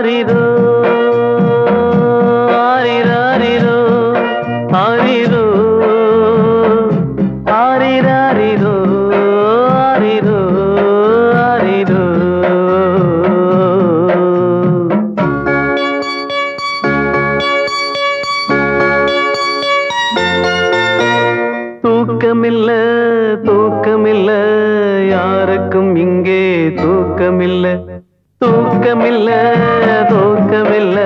ஆரிரோ ஆரிராரிரோ ஆரிரோ ஆரிராரிரோ ஆரிரோ ஆரிரோ. தூக்கமில்ல தூக்கமில்ல யாருக்கும் இங்கே தூக்கமில்ல. தூக்கமில்ல தூக்கமில்ல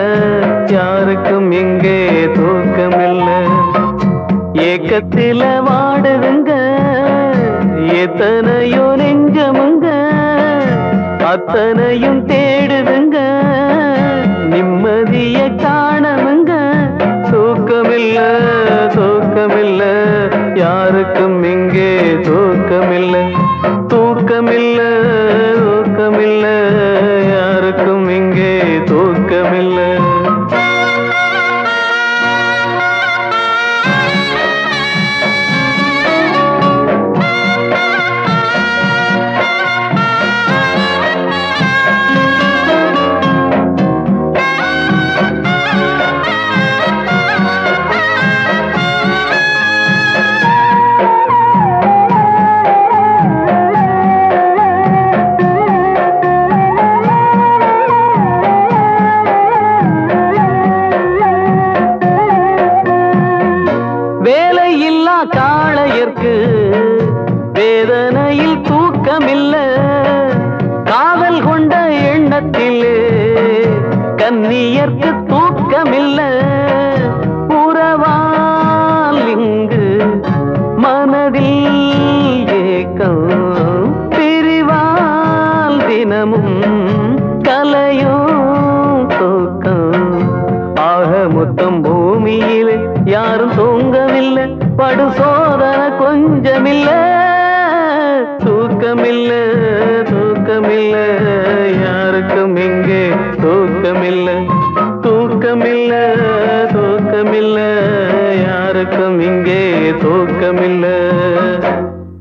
யாருக்கும் இங்கே தூக்கமில்ல. ஏக்கத்தில வாடுதுங்க எத்தனையோ நெஞ்சமுங்க, அத்தனையும் தேடுதுங்க நிம்மதிய காணமுங்க. தூக்கமில்ல தூக்கமில்ல யாருக்கும் இங்கே தூக்கமில்ல. தூக்கமில்ல தூக்கமில்ல யாருக்கும் இங்கே தூக்கமில்ல. வேலையில்லா காளையர்க்கு வேதனையில் தூக்கமில்ல. காதல் கொண்ட எண்ணத்திலே கன்னியர்க்கு தூக்கமில்ல. உறவால் இங்கு மனதில் ஏக்கம், பிரிவால் தினமும் கலையும் தூக்கம். ஆக மொத்தம் பூமியிலே யாரும் தூங்கவில்லை, படு சோதனை கொஞ்சமில்ல. தூக்கமில்ல தூக்கமில்ல யாருக்கும் இங்கே தூக்கமில்ல. தூக்கமில்ல தூக்கமில்ல யாருக்கும் இங்கே தூக்கமில்ல.